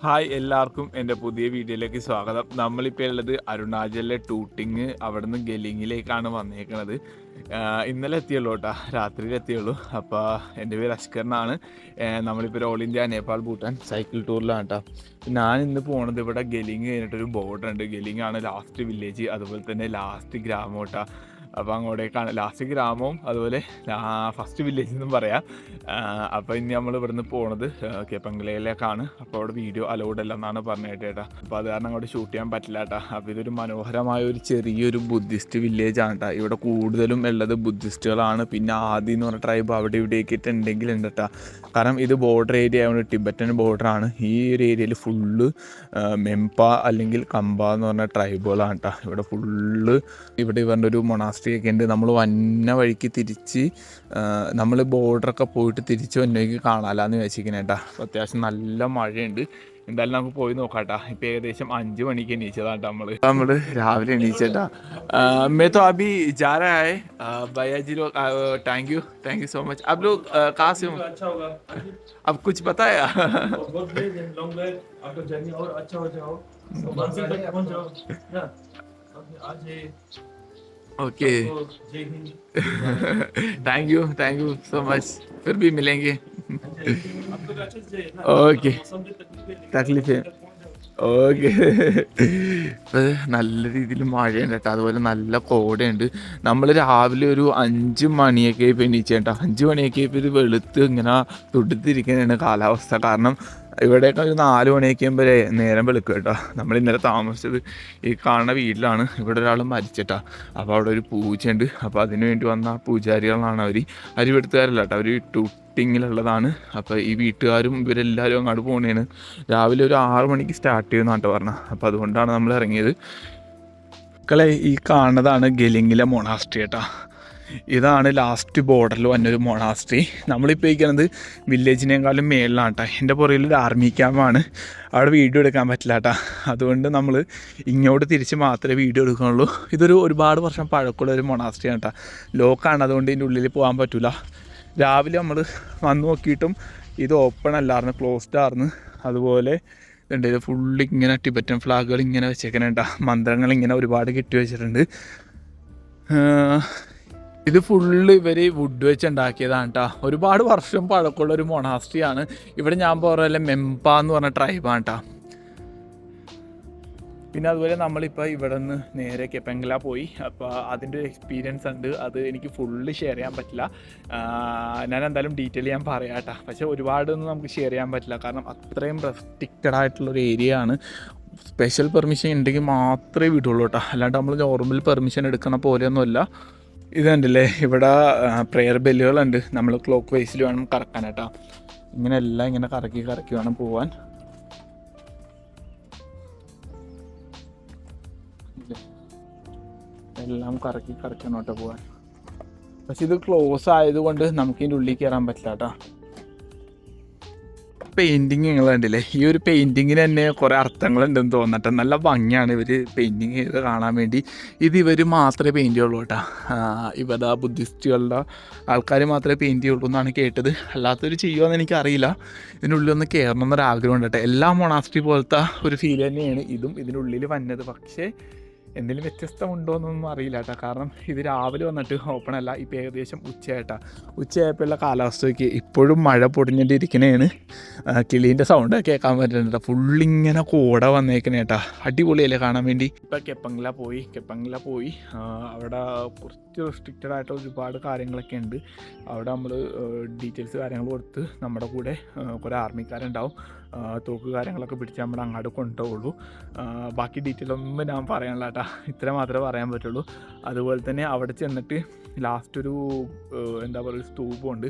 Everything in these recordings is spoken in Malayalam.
ഹായ് എല്ലാവർക്കും എൻ്റെ പുതിയ വീഡിയോയിലേക്ക് സ്വാഗതം. നമ്മളിപ്പോൾ ഉള്ളത് അരുണാചലിലെ ടൂട്ടിങ് അവിടെ നിന്ന് ഗലിങ്ങിലേക്കാണ് വന്നേക്കുന്നത്. ഇന്നലെ എത്തിയുള്ളൂ കേട്ടോ, രാത്രിയിൽ എത്തിയുള്ളൂ. അപ്പോൾ എൻ്റെ പേര് അഷ്കർ എന്നാണ്. നമ്മളിപ്പോൾ all India Nepal Bhutan cycle ടൂറിലാണ് കേട്ടോ. ഞാൻ ഇന്ന് പോണത് ഇവിടെ ഗലിങ് കഴിഞ്ഞിട്ടൊരു ബോർഡർ ഉണ്ട്. ഗലിങ് ആണ് ലാസ്റ്റ് വില്ലേജ്, അതുപോലെ തന്നെ ലാസ്റ്റ് ഗ്രാമം കേട്ടോ. അപ്പോൾ അങ്ങോട്ടേക്കാണ് ലാസ്റ്റ് ഗ്രാമവും അതുപോലെ ഫസ്റ്റ് വില്ലേജ് എന്നും പറയാം. അപ്പോൾ ഇനി നമ്മൾ ഇവിടുന്ന് പോണത് കേപ്പംഗലയിലേക്കാണ്. അപ്പോൾ അവിടെ വീഡിയോ അലൗഡ് അല്ല എന്നാണ് പറഞ്ഞത് കേട്ടോ. അപ്പോൾ അത് കാരണം അങ്ങോട്ട് ഷൂട്ട് ചെയ്യാൻ പറ്റില്ല കേട്ടോ. അപ്പോൾ ഇതൊരു മനോഹരമായ ഒരു ചെറിയൊരു ബുദ്ധിസ്റ്റ് വില്ലേജ് ആണ് കേട്ടോ. ഇവിടെ കൂടുതലും ഉള്ളത് ബുദ്ധിസ്റ്റുകളാണ്. പിന്നെ ആദി എന്ന് പറഞ്ഞ ട്രൈബ് അവിടെ ഇവിടെയൊക്കെ ഉണ്ടെങ്കിൽ ഉണ്ട് കേട്ടോ. കാരണം ഇത് ബോർഡർ ഏരിയ ആയതുകൊണ്ട് ടിബറ്റൻ ബോർഡറാണ്. ഈ ഒരു ഏരിയയിൽ ഫുള്ള് മെമ്പ അല്ലെങ്കിൽ കമ്പ എന്ന് പറഞ്ഞ ട്രൈബുകളാണ് കേട്ടോ. ഇവിടെ ഫുള്ള് ഇവിടെ ഇവരുടെ ഒരു മൊണാസ്ട്രി ഒക്കെ ഉണ്ട്. നമ്മൾ വന്ന വഴിക്ക് തിരിച്ച് നമ്മൾ ബോർഡറൊക്കെ പോയിട്ട് തിരിച്ച് വന്നേക്ക് കാണാമെന്ന് വെച്ചിരിക്കുന്നത് കേട്ടോ. അത്യാവശ്യം നല്ല മഴയുണ്ട്. എന്തായാലും നമുക്ക് പോയി നോക്കാം കേട്ടോ. ഇപ്പം ഏകദേശം 5 മണിക്ക് എണീച്ചതാണ് നമ്മൾ രാവിലെ എണീച്ചേട്ടാ. मैं तो अभी जा रहा है भैया जी लोग. Thank you so much. आप लोग कहाँ से हो? अच्छा होगा अब कुछ पता है? बहुत लॉन्ग वे आपका जर्नी और अच्छा हो जाओ मंजिल तक पहुंच जाओ ना. आज ये ओके, जय Hind. Thank you so much. फिर भी मिलेंगे. आपको अच्छा से ना ओके, मौसम की तकलीफ തക്ലീഫ്. ഓക്കെ. ഇപ്പം നല്ല രീതിയിൽ മഴയുണ്ട് കേട്ടോ. അതുപോലെ നല്ല കോടയുണ്ട്. നമ്മൾ രാവിലെ ഒരു 5 മണിയൊക്കെ ഇപ്പോൾ എണീച്ചേട്ടാ. 5 മണിയൊക്കെ ഇപ്പോൾ ഇത് വെളുത്ത് ഇങ്ങനെ തുടുത്തിരിക്കുന്നതാണ് കാലാവസ്ഥ. കാരണം ഇവിടെയൊക്കെ ഒരു 4 മണിയൊക്കെ ആകുമ്പോൾ നേരം വെളുക്കും കേട്ടോ. നമ്മൾ ഇന്നലെ താമസിച്ചത് ഈ കാണുന്ന വീട്ടിലാണ്. ഇവിടെ ഒരാൾ മരിച്ചിട്ടാ. അപ്പോൾ അവിടെ ഒരു പൂജയുണ്ട്. അപ്പോൾ അതിന് വേണ്ടി വന്ന പൂജാരികളാണ് അവർ. അരിവെടുത്തുകാരല്ല കേട്ടോ, അവർ ടൂട്ടിങ്ങിലുള്ളതാണ്. അപ്പോൾ ഈ വീട്ടുകാരും ഇവരെല്ലാവരും അങ്ങോട്ട് പോകണേണ്. രാവിലെ ഒരു 6 മണിക്ക് സ്റ്റാർട്ട് ചെയ്യുമെന്നാണ് പറഞ്ഞത്. അപ്പോൾ അതുകൊണ്ടാണ് നമ്മൾ ഇറങ്ങിയത്. മക്കളെ, ഈ കാണുന്നതാണ് ഗലിങ്ങിലെ മൊണാസ്ട്രി കേട്ടോ. ഇതാണ് ലാസ്റ്റ് ബോർഡറിൽ വന്നൊരു മൊണാസ്ട്രി. നമ്മളിപ്പോൾ ഇരിക്കുന്നത് വില്ലേജിനേക്കാളും മേളിലാണ് കേട്ടോ. എൻ്റെ പുറകിൽ ഒരു ആർമി ക്യാമ്പാണ്. അവിടെ വീഡിയോ എടുക്കാൻ പറ്റില്ല കേട്ടോ. അതുകൊണ്ട് നമ്മൾ ഇങ്ങോട്ട് തിരിച്ച് മാത്രമേ വീഡിയോ എടുക്കുന്നുള്ളൂ. ഇതൊരു ഒരുപാട് വർഷം പഴക്കമുള്ള ഒരു മൊണാസ്ട്രിയാണ് കേട്ടോ. ലോക്കാണ്, അതുകൊണ്ട് ഇതിൻ്റെ ഉള്ളിൽ പോകാൻ പറ്റില്ല. രാവിലെ നമ്മൾ വന്ന് നോക്കിയിട്ടും ഇത് ഓപ്പൺ അല്ലായിരുന്നു, ക്ലോസ്ഡ് ആയിരുന്നു. അതുപോലെ ഉണ്ട്, ഇത് ഫുള്ള് ഇങ്ങനെ ടിബറ്റൻ ഫ്ലാഗുകൾ ഇങ്ങനെ വെച്ചേക്കുന്നുണ്ട്. മന്ത്രങ്ങൾ ഇങ്ങനെ ഒരുപാട് കെട്ടി വെച്ചിട്ടുണ്ട്. ഇത് ഫുള്ള് ഇവർ വുഡ് വെച്ച് ഉണ്ടാക്കിയതാണ് കേട്ടോ. ഒരുപാട് വർഷം പഴക്കമുള്ള ഒരു മൊണാസ്ട്രിയാണ്. ഇവിടെ ഞാൻ പറഞ്ഞ മെമ്പ എന്ന് പറഞ്ഞ ട്രൈബാണ് കേട്ടോ. പിന്നെ അതുപോലെ നമ്മളിപ്പോൾ ഇവിടെ നിന്ന് നേരെ കെപ്പംഗല പോയി. അപ്പോൾ അതിൻ്റെ ഒരു എക്സ്പീരിയൻസ് ഉണ്ട്. അത് എനിക്ക് ഫുള്ള് ഷെയർ ചെയ്യാൻ പറ്റില്ല. ഞാൻ എന്തായാലും ഡീറ്റെയിൽ ഞാൻ പറയാം കേട്ടോ. പക്ഷേ ഒരുപാടൊന്നും നമുക്ക് ഷെയർ ചെയ്യാൻ പറ്റില്ല. കാരണം അത്രയും റെസ്ട്രിക്റ്റഡ് ആയിട്ടുള്ളൊരു ഏരിയ ആണ്. സ്പെഷ്യൽ പെർമിഷൻ ഉണ്ടെങ്കിൽ മാത്രമേ വിടുള്ളൂ കേട്ടോ. അല്ലാണ്ട് നമ്മൾ നോർമൽ പെർമിഷൻ എടുക്കണ പോലെയൊന്നുമല്ല. ഇത് കണ്ടില്ലേ, ഇവിടെ പ്രെയർ ബെല്ലുകളുണ്ട്. നമ്മൾ ക്ലോക്ക് വൈസിൽ വേണം കറക്കാൻ കേട്ടോ. ഇങ്ങനെ എല്ലാം ഇങ്ങനെ കറക്കി കറക്കി വേണം പോവാൻ. എല്ലാം കറക്കി കറക്കാനോട്ട് പോകാൻ. പക്ഷെ ഇത് ക്ലോസ് ആയതുകൊണ്ട് നമുക്ക് ഇതിൻ്റെ ഉള്ളിൽ കയറാൻ പറ്റില്ല കേട്ടോ. പെയിൻറ്റിങ് നിങ്ങൾ കണ്ടില്ലേ, ഈ ഒരു പെയിൻറ്റിങ്ങിന് തന്നെ കുറേ അർത്ഥങ്ങളുണ്ടെന്ന് തോന്നട്ടെ. നല്ല ഭംഗിയാണ് ഇവർ പെയിൻറ്റിങ് ചെയ്ത് കാണാൻ വേണ്ടി. ഇത് ഇവർ മാത്രമേ പെയിൻറ്റ് ചെയ്യുള്ളൂ കേട്ടോ. ഇവിടെ ബുദ്ധിസ്റ്റുകളുടെ ആൾക്കാർ മാത്രമേ പെയിൻറ്റ് ചെയ്യുള്ളൂ എന്നാണ് കേട്ടത്. അല്ലാത്തവർ ചെയ്യുമോയെന്ന് എനിക്കറിയില്ല. ഇതിനുള്ളിൽ ഒന്ന് കയറണം എന്നൊരാഗ്രഹം ഉണ്ട് കേട്ടോ. എല്ലാ മൊണാസ്ട്രി പോലത്തെ ഒരു ഫീൽ തന്നെയാണ് ഇതും ഇതിനുള്ളിൽ വന്നത്. പക്ഷേ എന്തെങ്കിലും വ്യത്യസ്തമുണ്ടോ എന്നൊന്നും അറിയില്ല കേട്ടോ. കാരണം ഇത് രാവിലെ വന്നിട്ട് ഓപ്പൺ അല്ല. ഇപ്പോൾ ഏകദേശം ഉച്ചയായപ്പോഴുള്ള കാലാവസ്ഥയ്ക്ക് ഇപ്പോഴും മഴ പൊടിഞ്ഞിട്ടിരിക്കണേണ്. കിളീൻ്റെ സൗണ്ട് കേൾക്കാൻ പറ്റുന്നുണ്ട്. ഫുള്ളിങ്ങനെ കോട വന്നേക്കണേ കേട്ടോ. അടിപൊളിയല്ലേ കാണാൻ വേണ്ടി. ഇപ്പോൾ കെപ്പംഗല പോയി അവിടെ കുറച്ച് റെസ്ട്രിക്റ്റഡ് ആയിട്ട് ഒരുപാട് കാര്യങ്ങളൊക്കെ ഉണ്ട്. അവിടെ നമ്മൾ ഡീറ്റെയിൽസ് കാര്യങ്ങൾ കൊടുത്ത് നമ്മുടെ കൂടെ കുറേ ആർമിക്കാരുണ്ടാവും. തോക്ക് കാര്യങ്ങളൊക്കെ പിടിച്ച് നമ്മൾ അങ്ങോട്ട് കൊണ്ടുപോകുള്ളൂ. ബാക്കി ഡീറ്റെയിൽ ഒന്നും ഞാൻ പറയാനുള്ള കേട്ടോ. ഇത്ര മാത്രമേ പറയാൻ പറ്റുള്ളൂ. അതുപോലെ തന്നെ അവിടെ ചെന്നിട്ട് ലാസ്റ്റ് ഒരു എന്താ പറയുക, സ്തൂപമുണ്ട്.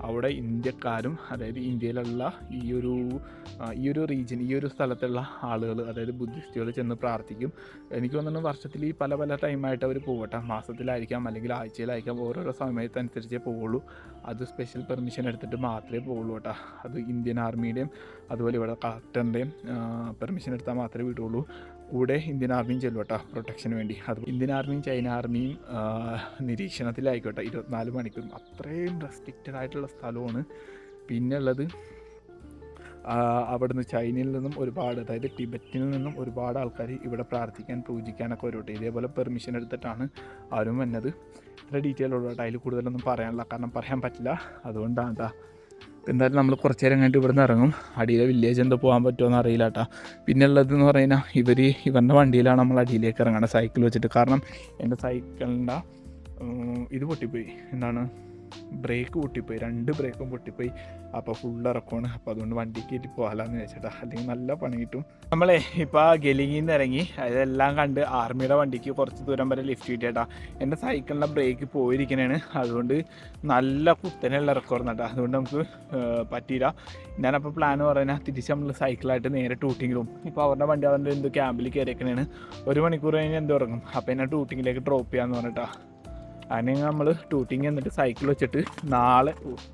അവിടെ ഇന്ത്യക്കാരും, അതായത് ഇന്ത്യയിലുള്ള ഈ ഒരു റീജിയൻ, ഈ ഒരു സ്ഥലത്തുള്ള ആളുകൾ, അതായത് ബുദ്ധിസ്റ്റുകൾ ചെന്ന് പ്രാർത്ഥിക്കും. എനിക്ക് തോന്നുന്നു വർഷത്തിൽ ഈ പല ടൈമായിട്ട് അവർ പോകട്ടെ. മാസത്തിലായിരിക്കാം അല്ലെങ്കിൽ ആഴ്ചയിലായിരിക്കാം. ഓരോരോ സമയത്തനുസരിച്ചേ പോവുള്ളൂ. അത് സ്പെഷ്യൽ പെർമിഷൻ എടുത്തിട്ട് മാത്രമേ പോവുള്ളൂ കേട്ടോ. അത് ഇന്ത്യൻ ആർമിയുടെയും അതുപോലെ ഇവിടെ കളക്ടറിൻ്റെയും പെർമിഷൻ എടുത്താൽ മാത്രമേ വിടുള്ളൂ. കൂടെ ഇന്ത്യൻ ആർമിയും ചെല്ലും കേട്ടോ പ്രൊട്ടക്ഷന് വേണ്ടി. അത് ഇന്ത്യൻ ആർമിയും ചൈന ആർമിയും നിരീക്ഷണത്തിലായിക്കോട്ടെ 24 മണിക്കൂറും. അത്രയും റെസ്ട്രിക്റ്റഡ് ആയിട്ടുള്ള സ്ഥലമാണ്. പിന്നെ ഉള്ളത് അവിടുന്ന് ചൈനയിൽ നിന്നും ഒരുപാട്, അതായത് ടിബറ്റിൽ നിന്നും ഒരുപാട് ആൾക്കാർ ഇവിടെ പ്രാർത്ഥിക്കാൻ പൂജിക്കാനൊക്കെ വരും. ഇതേപോലെ പെർമിഷൻ എടുത്തിട്ടാണ് ആരും വന്നത്. ഇത്ര ഡീറ്റെയിൽ ഉള്ളൂ കേട്ടോ, അതിൽ കൂടുതലൊന്നും പറയാനില്ല, കാരണം പറയാൻ പറ്റില്ല, അതുകൊണ്ടാണ് കേട്ടോ. എന്തായാലും നമ്മൾ കുറച്ച് നേരം കഴിഞ്ഞിട്ട് ഇവിടെ നിന്ന് ഇറങ്ങും. അടിയിലെ വില്ലേജ് എന്താ പോകാൻ പറ്റുമോ എന്ന് അറിയില്ല കേട്ടോ. പിന്നെ ഉള്ളതെന്ന് പറഞ്ഞാൽ ഇവരുടെ വണ്ടിയിലാണ് നമ്മൾ അടിയിലേക്ക് ഇറങ്ങുന്നത് സൈക്കിൾ വെച്ചിട്ട്. കാരണം എൻ്റെ സൈക്കിളിൻ്റെ ഇത് പൊട്ടിപ്പോയി, എന്താണ് ബ്രേക്ക് പൊട്ടിപ്പോയി, 2 ബ്രേക്കും പൊട്ടിപ്പോയി. അപ്പോൾ ഫുൾ ഇറക്കമാണ്. അപ്പോൾ അതുകൊണ്ട് വണ്ടി കയറ്റി പോകാമെന്ന് വെച്ചിട്ടാ, അല്ലെങ്കിൽ നല്ല പണി കിട്ടും. നമ്മളെ ഇപ്പോൾ ഗെലിങ്ങിൽ നിന്ന് ഇറങ്ങി അതെല്ലാം കണ്ട് ആർമിയുടെ വണ്ടിക്ക് കുറച്ച് ദൂരം വരെ ലിഫ്റ്റ് കിട്ടിയേട്ടാ. എൻ്റെ സൈക്കിളിൻ്റെ ബ്രേക്ക് പോയിരിക്കണേണ്, അതുകൊണ്ട് നല്ല കുത്തനെയുള്ള ഇറക്കമായിരുന്നു കേട്ടോ. അതുകൊണ്ട് നമുക്ക് പറ്റിയില്ല. ഞാനപ്പോൾ പ്ലാൻ പറഞ്ഞാൽ തിരിച്ച് നമ്മൾ സൈക്കിളായിട്ട് നേരെ ടൂട്ടിങ്ങിലും, ഇപ്പോൾ അവരുടെ വണ്ടി അവരുടെ എന്തോ ക്യാമ്പിൽ കയറിയേക്കണേണ്. 1 മണിക്കൂർ കഴിഞ്ഞ് എന്തോ ഇറങ്ങും. അപ്പോൾ എന്നെ ടൂട്ടിങ്ങിലേക്ക് ഡ്രോപ്പ് ചെയ്യാമെന്ന് പറഞ്ഞിട്ടാ. അതിന് നമ്മൾ ടൂട്ടിങ് എന്നിട്ട് സൈക്കിൾ വെച്ചിട്ട് നാളെ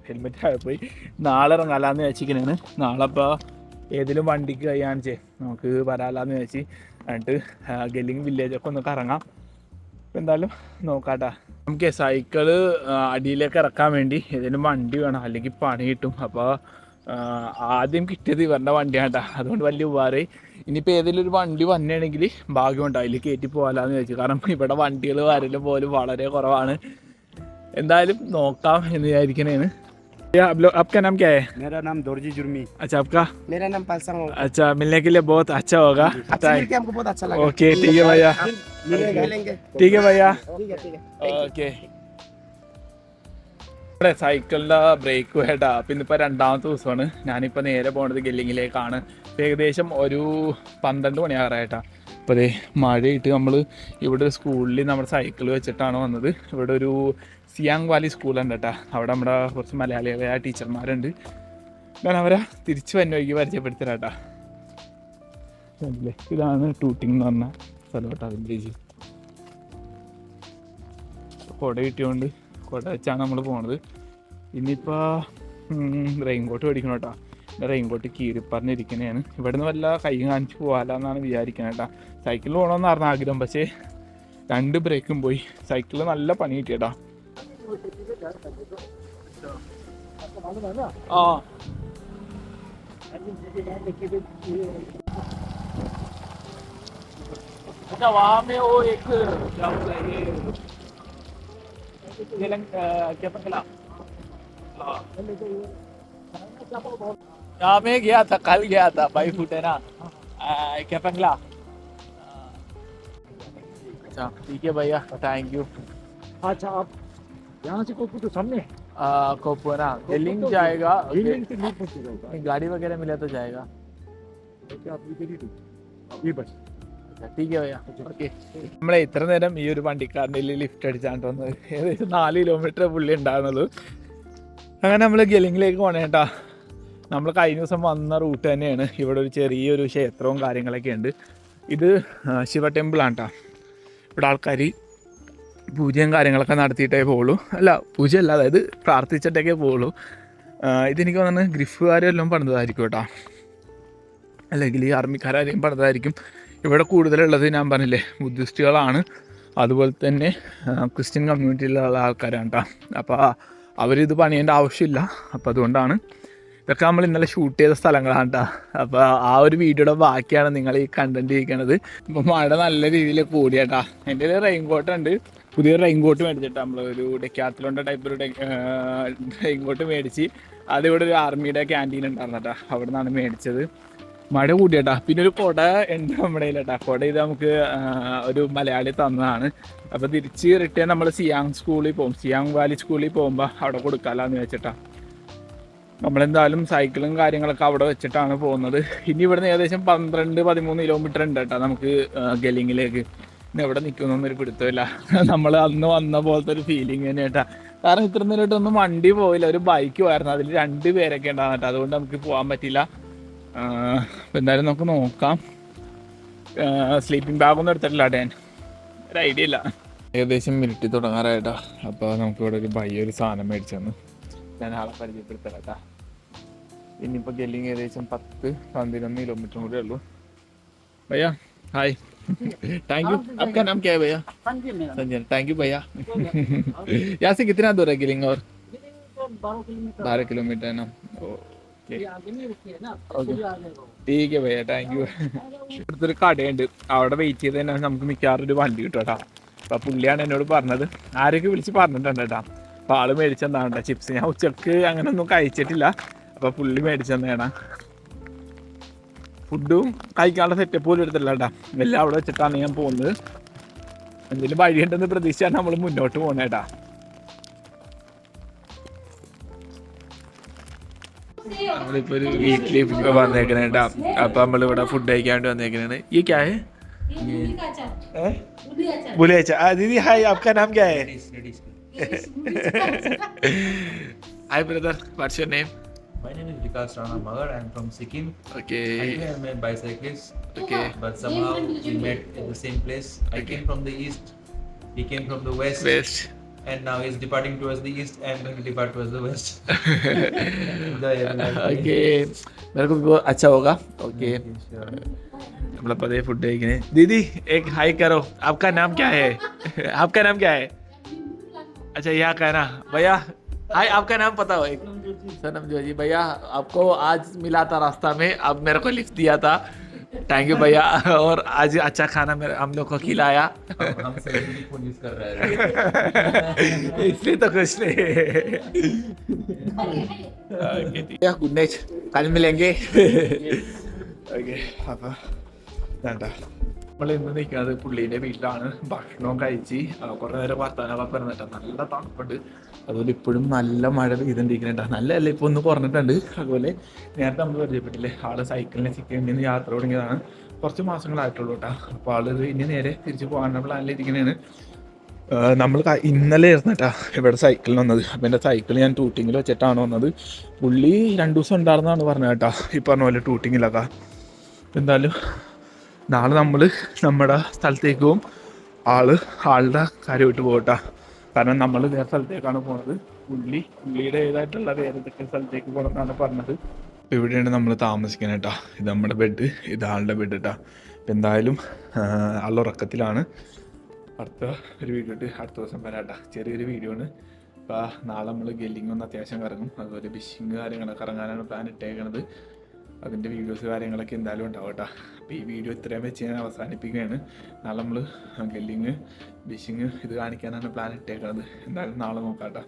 ഹെൽമെറ്റ് ആയിപ്പോയി നാളെ ഇറങ്ങാലാന്ന് വെച്ചിരിക്കണേന്. നാളെ ഇപ്പോൾ ഏതെങ്കിലും വണ്ടിക്ക് കഴിയാന്ന് നമുക്ക് വരാലാന്ന് വെച്ച് എന്നിട്ട് ഗെല്ലിങ് വില്ലേജൊക്കെ ഒന്ന് കറങ്ങാം. അപ്പോൾ എന്തായാലും നോക്കാട്ടാ. നമുക്ക് സൈക്കിള് അടിയിലേക്ക് ഇറക്കാൻ വേണ്ടി ഏതെങ്കിലും വണ്ടി വേണം, അല്ലെങ്കിൽ പണി കിട്ടും. അപ്പോൾ ആദ്യം കിട്ടിയത് ഇവരുടെ വണ്ടിയാണ് കേട്ടോ, അതുകൊണ്ട് വലിയ ഉപകാരമായി. ഇനിയിപ്പോൾ ഏതെങ്കിലും ഒരു വണ്ടി വന്നിട്ടുണ്ടെങ്കിൽ ഭാഗ്യമുണ്ട്, അതിൽ കയറ്റി പോകാമെന്ന് ചോദിച്ചു. കാരണം ഇവിടെ വണ്ടികൾ വരലും പോലും വളരെ കുറവാണ്. എന്തായാലും നോക്കാം എന്ന് വിചാരിക്കണേന്. आपका नाम क्या है? मेरा नाम दौरजी जुर्मी। अच्छा, आपका? मेरा नाम पालसंग। अच्छा, मिलने के लिए बहुत अच्छा होगा। मिलके हमको बहुत अच्छा लगा। ओके, ठीक है भैया, मिलेंगे। ठीक है भैया, ठीक है। ഓക്കെ. ഇവിടെ സൈക്കിളിൻ്റെ ബ്രേക്ക് കേട്ടാ. പിന്നെ ഇപ്പോൾ 2ാമത്തെ ദിവസമാണ്. ഞാനിപ്പോൾ നേരെ പോകുന്നത് ഗെല്ലിങ്ങിലേക്കാണ്. ഏകദേശം ഒരു 12 മണിയാകാറായിട്ടാ. അപ്പോൾ അതേ മഴയിട്ട് നമ്മൾ ഇവിടെ സ്കൂളിൽ നമ്മുടെ സൈക്കിൾ വെച്ചിട്ടാണ് വന്നത്. ഇവിടെ ഒരു സിയാങ് വാലി സ്കൂളുണ്ട് കേട്ടോ. അവിടെ നമ്മുടെ കുറച്ച് മലയാളികളായ ടീച്ചർമാരുണ്ട്. ഞാൻ അവരെ തിരിച്ച് വന്നൊഴുകി പരിചയപ്പെടുത്തരാട്ടാ. ഇതാണ് ടൂട്ടിങ് എന്ന് പറഞ്ഞ സ്ഥലം കേട്ടോ, വില്ലേജ്. കുട കിട്ടിയോണ്ട് കുട വെച്ചാണ് നമ്മൾ പോണത്. ഇനിയിപ്പോൾ റെയിൻകോട്ട് മേടിക്കണം കേട്ടോ. റെയിൻകോട്ട് കീറിപ്പറഞ്ഞിരിക്കുന്നതാണ്. ഇവിടെ നിന്ന് വല്ല കൈ കാണിച്ച് പോകാമെന്നാണ് വിചാരിക്കുന്നത് കേട്ടോ. സൈക്കിളിൽ പോകണമെന്ന് പറഞ്ഞ ആഗ്രഹം, പക്ഷേ 2 ബ്രേക്കും പോയി. സൈക്കിളിൽ നല്ല പണി കിട്ടിയേട്ടാ. ആ अच्छा, वहाँ में वो एक क्या बोला ये क्या पकड़ा, यहाँ में गया था, कल गया था, 5 फुट है ना, क्या पकड़ा. अच्छा ठीक है भैया, थैंक यू. अच्छा, आप यहाँ से कोपू तो सामने कोपू है ना, लिंक जाएगा. लिंक से नहीं पहुँचेगा, गाड़ी वगैरह मिले तो जाएगा. आप ये बस ठीक है भैया, ഓക്കെ. നമ്മളെ ഇത്ര നേരം ഈ ഒരു വണ്ടിക്കാരൻ്റെ ലിഫ്റ്റ് അടിച്ചാണ്ട് വന്നത്. ഏകദേശം 4 കിലോമീറ്റർ പുള്ളി ഉണ്ടാകുന്നത്. അങ്ങനെ നമ്മൾ ഗെലിങ്ങിലേക്ക് പോകണേ കേട്ടാ. നമ്മൾ കഴിഞ്ഞ ദിവസം വന്ന റൂട്ട് തന്നെയാണ്. ഇവിടെ ഒരു ചെറിയൊരു ക്ഷേത്രവും കാര്യങ്ങളൊക്കെ ഉണ്ട്. ഇത് ശിവ ടെമ്പിളാണ് കേട്ടോ. ഇവിടെ ആൾക്കാർ പൂജയും കാര്യങ്ങളൊക്കെ നടത്തിയിട്ടേ പോകുള്ളൂ. അല്ല, പൂജയല്ല, അതായത് പ്രാർത്ഥിച്ചിട്ടൊക്കെ പോകുള്ളൂ. ഇതെനിക്ക് തോന്നുന്നത് ഗ്രിഫുകാരെല്ലാം പണിതായിരിക്കും കേട്ടോ, അല്ലെങ്കിൽ ഈ ആർമിക്കാരെയും പണിതായിരിക്കും. ഇവിടെ കൂടുതലുള്ളത് ഞാൻ പറഞ്ഞില്ലേ ബുദ്ധിസ്റ്റുകളാണ്, അതുപോലെ തന്നെ ക്രിസ്ത്യൻ കമ്മ്യൂണിറ്റിയിലുള്ള ആൾക്കാരാണ് കേട്ടോ. അപ്പോൾ അവരിത് പണിയേണ്ട ആവശ്യമില്ല. അപ്പോൾ അതുകൊണ്ടാണ് ഇതൊക്കെ നമ്മൾ ഇന്നലെ ഷൂട്ട് ചെയ്ത സ്ഥലങ്ങളാണ് കേട്ടോ. അപ്പോൾ ആ ഒരു വീഡിയോയുടെ ബാക്കിയാണ് നിങ്ങൾ ഈ കണ്ടന്റ് ഇരിക്കണത്. ഇപ്പോൾ മഴ നല്ല രീതിയിൽ കൂടിയാട്ടാ. എൻ്റെ ഒരു റെയിൻകോട്ട് ഉണ്ട്, പുതിയൊരു റെയിൻകോട്ട് മേടിച്ചിട്ടാ. നമ്മളൊരു ഡെക്കാത്തലോൻ്റെ ടൈപ്പ് ഒരു റെയിൻകോട്ട് മേടിച്ച് അതിവിടെ ഒരു ആർമിയുടെ ക്യാൻറ്റീൻ ഉണ്ടായിരുന്നു കേട്ടോ, അവിടെ നിന്നാണ് മേടിച്ചത്. മഴ കൂടിയേട്ടാ. പിന്നെ ഒരു കുട ഉണ്ട് നമ്മുടെ കയ്യിലേട്ടാ. കുട ഇത് നമുക്ക് ഒരു മലയാളി തന്നതാണ്. അപ്പോൾ തിരിച്ച് റിട്ടേൺ നമ്മൾ സിയാങ് സ്കൂളിൽ പോകും, സിയാങ് വാലി സ്കൂളിൽ പോകുമ്പോൾ അവിടെ കൊടുക്കാമെന്ന് വെച്ചിട്ടാ. നമ്മളെന്തായാലും സൈക്കിളും കാര്യങ്ങളൊക്കെ അവിടെ വെച്ചിട്ടാണ് പോകുന്നത്. ഇനി ഇവിടുന്ന് ഏകദേശം 12-13 കിലോമീറ്റർ ഉണ്ട് കേട്ടോ നമുക്ക് ഗെലിങ്ങിലേക്ക്. ഇനി എവിടെ നിൽക്കുന്നൊന്നൊരു പിടുത്തമില്ല. നമ്മൾ അന്ന് വന്ന പോലത്തെ ഒരു ഫീലിംഗ് തന്നെ കേട്ടാ. കാരണം ഇത്ര നേരമായിട്ടൊന്നും വണ്ടി പോയില്ല, ഒരു ബൈക്ക് പോയിരുന്നു, അതിൽ 2 പേരൊക്കെ ഉണ്ടാകും കേട്ടോ. അതുകൊണ്ട് നമുക്ക് പോകാൻ പറ്റില്ല. അപ്പോൾ എന്തായാലും നമുക്ക് നോക്കാം. സ്ലീപ്പിംഗ് ബാഗൊന്നും എടുത്തിട്ടില്ല ഡാൻ, ഒരു ഐഡിയ ഇല്ല. ഏകദേശം മിനിറ്റ് തുടങ്ങാറായിട്ടാ. അപ്പോൾ നമുക്കിവിടെ ഒരു ഒരു സാധനം മേടിച്ചു തന്നു. ഞാൻ ആളെ പരിചയപ്പെടുത്തല കേട്ടാ. ഇനിയിപ്പോൾ ഗെല്ലിങ് ഏകദേശം 10-11 കിലോമീറ്റർ കൂടെ ഉള്ളൂ. भैया हाय, थैंक यू. आपका नाम क्या है भैया? संजय. थैंक यू भैया. यहाँ से कितना दूर है गिलिंग? और 12 किलोमीटर है ना. ടീക്ക് ഭയ്യ താങ്ക് യു. ഇവിടുത്തെ ഒരു കടയുണ്ട്, അവിടെ വെയിറ്റ് ചെയ്ത് തന്നെ നമുക്ക് മിക്കവാറും ഒരു വണ്ടി കിട്ടും കേട്ടോ. അപ്പോൾ പുള്ളിയാണ് എന്നോട് പറഞ്ഞത്, ആരൊക്കെ വിളിച്ച് പറഞ്ഞിട്ടുണ്ട് കേട്ടോ. അപ്പോൾ ആള് മേടിച്ചെന്താണ് കേട്ടോ ചിപ്സ്. ഞാൻ ഉച്ചക്ക് അങ്ങനെ ഒന്നും കഴിച്ചിട്ടില്ല, അപ്പോൾ പുള്ളി മേടിച്ചെന്നാണ്. ഫുഡും കഴിക്കാനുള്ള സെറ്റപ്പ് പോലും എടുത്തില്ല കേട്ടോ. എല്ലാം അവിടെ വെച്ചിട്ടാണ് ഞാൻ പോകുന്നത്. എന്തെങ്കിലും വഴിയുണ്ടെന്ന് പ്രതീക്ഷിച്ചാണ് നമ്മൾ മുന്നോട്ട് പോകുന്നത് കേട്ടാ. നമ്മളിപ്പോൾ ഒരു വീട്ടിലേക്ക് വന്നേക്കണേ കേട്ടാ. അപ്പം നമ്മളിവിടെ ഫുഡ് കഴിക്കാൻ വേണ്ടി വന്നേക്കണേ. ഈ ക്യാ ഹേ? बुले अच्छा दीदी हाय, आपका नाम क्या है? Hi brother, what's your name? My name is Vikas Rana Magar. I am from Sikkim. Okay. I am a bicyclist. Okay. But somehow we met at the same place. I came from the east. He came from the west. Best. And now he's departing towards the east. I am going to depart towards the west. Enjoy everyone. Okay. मेरे को भी बहुत अच्छा होगा. Okay. Sure. मतलब पता है फुड है दीदी, एक हाय करो. आपका नाम क्या है? आपका नाम क्या है? अच्छा यहाँ कहना भैया हाय. आपका नाम पता हो? एक सनम जोजी भैया, आपको आज मिला था रास्ता में, अब मेरे को लिफ्ट दिया था. थैंक यू भैया. और आज अच्छा खाना मेरे हम लोग को खिलाया. हम सेलिब्रिटी फोन यूज कर रहे हैं. इसलिए तो कुछ नहीं. गुड नाइट, कल मिलेंगे. ഓക്കെ, അപ്പോൾ വേണ്ട, നമ്മൾ ഇന്ന് നിൽക്കുന്നത് പുള്ളീൻ്റെ വീട്ടിലാണ്. ഭക്ഷണവും കഴിച്ച് കുറേ നേരം വർത്താനമൊക്കെ പറഞ്ഞിട്ടാ. നല്ല തണുപ്പുണ്ട്, അതുപോലെ ഇപ്പോഴും നല്ല മഴ പെയ്തുകൊണ്ടിരിക്കുന്നുണ്ടാ. നല്ല അല്ല, ഇപ്പോൾ ഒന്ന് കുറഞ്ഞിട്ടുണ്ട്. അതുപോലെ നേരത്തെ നമ്മൾ പരിചയപ്പെട്ടില്ലേ, ആള് സൈക്കിളിനെ സിക്കിമിൽ നിന്ന് യാത്ര തുടങ്ങിയതാണ്. കുറച്ച് മാസങ്ങളായിട്ടുള്ളൂ കേട്ടോ. അപ്പോൾ ആള് ഇനി നേരെ തിരിച്ച് പോകാനുള്ള പ്ലാനിലിരിക്കുന്നതാണ്. നമ്മൾ ഇന്നലെ ആയിരുന്നു കേട്ടോ ഇവിടെ സൈക്കിളിന് വന്നത്. അപ്പോൾ എൻ്റെ സൈക്കിൾ ഞാൻ ടൂട്ടിങ്ങിൽ വെച്ചിട്ടാണ് വന്നത്. പുള്ളി 2 ദിവസം ഉണ്ടായിരുന്നാണ് പറഞ്ഞത് കേട്ടോ, ഈ പറഞ്ഞ പോലെ ടൂട്ടിങ്ങിലൊക്കെ. എന്തായാലും നാളെ നമ്മൾ നമ്മുടെ സ്ഥലത്തേക്ക് പോകും. ആളുടെ കാര്യമായിട്ട് പോകട്ടാ. കാരണം നമ്മൾ വേറെ സ്ഥലത്തേക്കാണ് പോകുന്നത്. പുള്ളിയുടെ ഏതായിട്ടുള്ള വേറെ ഏതൊക്കെ സ്ഥലത്തേക്ക് പോകണമെന്നാണ് പറഞ്ഞത്. ഇവിടെയാണ് നമ്മൾ താമസിക്കുന്നത് കേട്ടോ. ഇത് നമ്മുടെ ബെഡ്, ഇത് ആളുടെ ബെഡ് കേട്ടോ. അപ്പം എന്തായാലും ആളുടെ ഉറക്കത്തിലാണ്. അടുത്ത ഒരു വീഡിയോ ഇട്ട് അടുത്ത ദിവസം വരാം കേട്ടോ. ചെറിയൊരു വീഡിയോ ആണ്. അപ്പോൾ നാളെ നമ്മൾ ഗെല്ലിങ് ഒന്ന് അത്യാവശ്യം കറങ്ങും. അതുപോലെ ഫിഷിങ് കാര്യങ്ങളൊക്കെ ഇറങ്ങാനാണ് പ്ലാൻ ഇട്ടേക്കണത്. അതിൻ്റെ വീഡിയോസ് കാര്യങ്ങളൊക്കെ എന്തായാലും ഉണ്ടാവും കേട്ടോ. അപ്പോൾ ഈ വീഡിയോ ഇത്രയും വെച്ച് ഞാൻ അവസാനിപ്പിക്കുകയാണ്. നാളെ നമ്മൾ ഗെല്ലിങ് ഫിഷിങ് ഇത് കാണിക്കാനാണ് പ്ലാൻ ഇട്ടേക്കുന്നത്. എന്തായാലും നാളെ നോക്കാം കേട്ടോ.